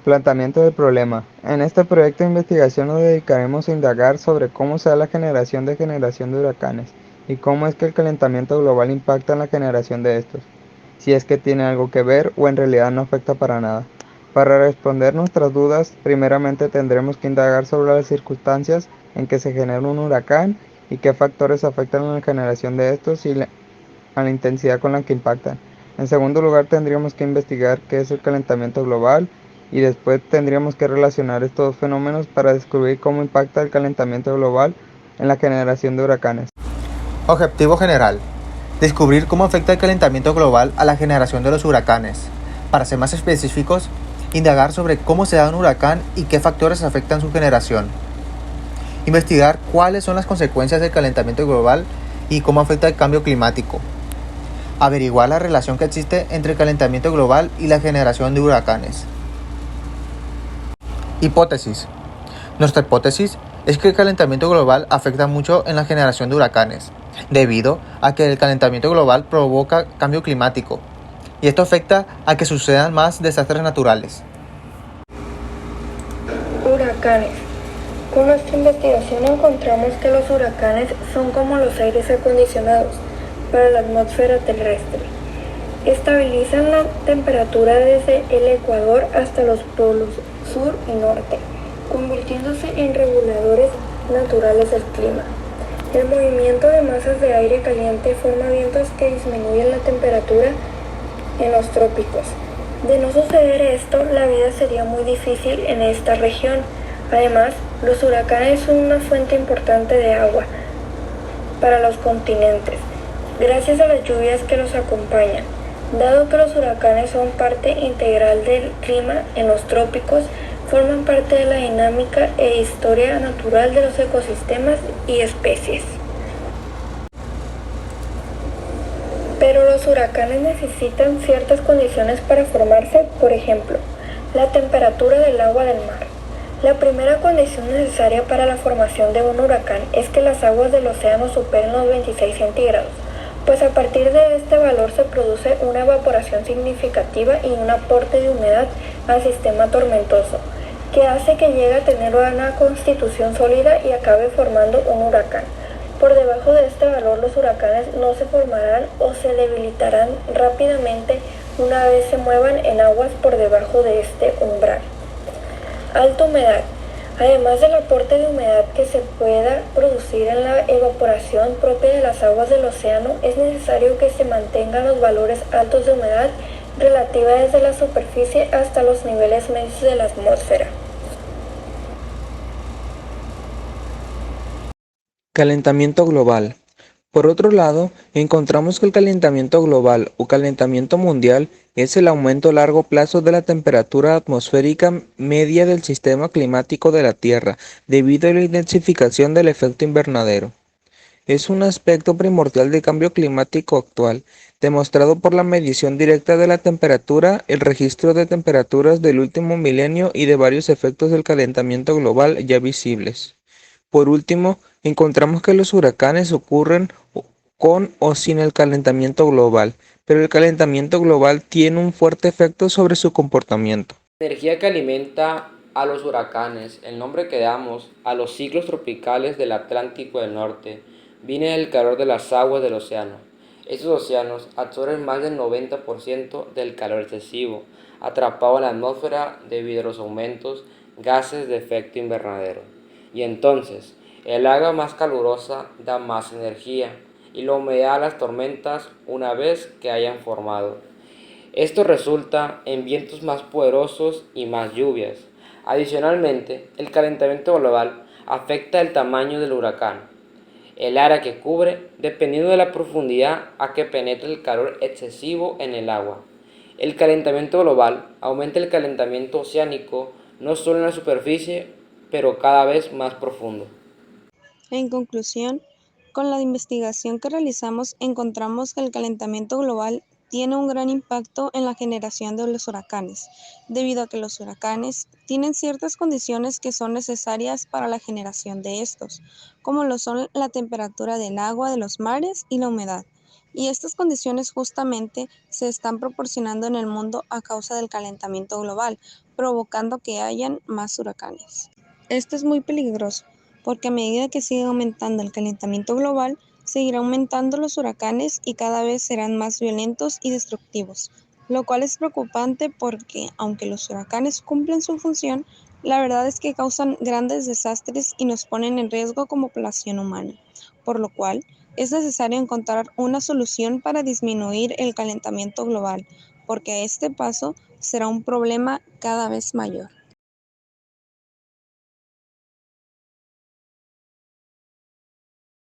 Planteamiento del problema. En este proyecto de investigación nos dedicaremos a indagar sobre cómo se da la generación de huracanes y cómo es que el calentamiento global impacta en la generación de estos, si es que tiene algo que ver o en realidad no afecta para nada. Para responder nuestras dudas, primeramente tendremos que indagar sobre las circunstancias en que se genera un huracán y qué factores afectan a la generación de estos y a la intensidad con la que impactan. En segundo lugar, tendríamos que investigar qué es el calentamiento global y después tendríamos que relacionar estos dos fenómenos para descubrir cómo impacta el calentamiento global en la generación de huracanes. Objetivo general: descubrir cómo afecta el calentamiento global a la generación de los huracanes. Para ser más específicos, indagar sobre cómo se da un huracán y qué factores afectan su generación. Investigar cuáles son las consecuencias del calentamiento global y cómo afecta el cambio climático. Averiguar la relación que existe entre el calentamiento global y la generación de huracanes. Hipótesis. Nuestra hipótesis es que el calentamiento global afecta mucho en la generación de huracanes, debido a que el calentamiento global provoca cambio climático, y esto afecta a que sucedan más desastres naturales. Huracanes. Con nuestra investigación encontramos que los huracanes son como los aires acondicionados para la atmósfera terrestre. Estabilizan la temperatura desde el ecuador hasta los polos sur y norte, convirtiéndose en reguladores naturales del clima. El movimiento de masas de aire caliente forma vientos que disminuyen la temperatura en los trópicos. De no suceder esto, la vida sería muy difícil en esta región. Además, los huracanes son una fuente importante de agua para los continentes, gracias a las lluvias que los acompañan. Dado que los huracanes son parte integral del clima en los trópicos, forman parte de la dinámica e historia natural de los ecosistemas y especies. Pero los huracanes necesitan ciertas condiciones para formarse, por ejemplo, la temperatura del agua del mar. La primera condición necesaria para la formación de un huracán es que las aguas del océano superen los 26 centígrados, pues a partir de este valor se produce una evaporación significativa y un aporte de humedad al sistema tormentoso, que hace que llegue a tener una constitución sólida y acabe formando un huracán. Por debajo de este valor los huracanes no se formarán o se debilitarán rápidamente una vez se muevan en aguas por debajo de este umbral. Alta humedad. Además del aporte de humedad que se pueda producir en la evaporación propia de las aguas del océano, es necesario que se mantengan los valores altos de humedad relativa desde la superficie hasta los niveles medios de la atmósfera. Calentamiento global. Por otro lado, encontramos que el calentamiento global o calentamiento mundial es el aumento a largo plazo de la temperatura atmosférica media del sistema climático de la Tierra debido a la intensificación del efecto invernadero. Es un aspecto primordial del cambio climático actual, demostrado por la medición directa de la temperatura, el registro de temperaturas del último milenio y de varios efectos del calentamiento global ya visibles. Por último, encontramos que los huracanes ocurren con o sin el calentamiento global, pero el calentamiento global tiene un fuerte efecto sobre su comportamiento. La energía que alimenta a los huracanes, el nombre que damos a los ciclos tropicales del Atlántico del Norte, viene del calor de las aguas del océano. Estos océanos absorben más del 90% del calor excesivo atrapado en la atmósfera debido a los aumentos gases de efecto invernadero. Y entonces, el agua más calurosa da más energía y la humedad a las tormentas una vez que hayan formado. Esto resulta en vientos más poderosos y más lluvias. Adicionalmente, el calentamiento global afecta el tamaño del huracán, el área que cubre, dependiendo de la profundidad a que penetre el calor excesivo en el agua. El calentamiento global aumenta el calentamiento oceánico no solo en la superficie, pero cada vez más profundo. En conclusión, con la investigación que realizamos encontramos que el calentamiento global tiene un gran impacto en la generación de los huracanes, debido a que los huracanes tienen ciertas condiciones que son necesarias para la generación de estos, como lo son la temperatura del agua de los mares y la humedad. Y estas condiciones justamente se están proporcionando en el mundo a causa del calentamiento global, provocando que hayan más huracanes. Esto es muy peligroso, porque a medida que siga aumentando el calentamiento global, seguirá aumentando los huracanes y cada vez serán más violentos y destructivos, lo cual es preocupante porque, aunque los huracanes cumplen su función, la verdad es que causan grandes desastres y nos ponen en riesgo como población humana, por lo cual es necesario encontrar una solución para disminuir el calentamiento global, porque a este paso será un problema cada vez mayor.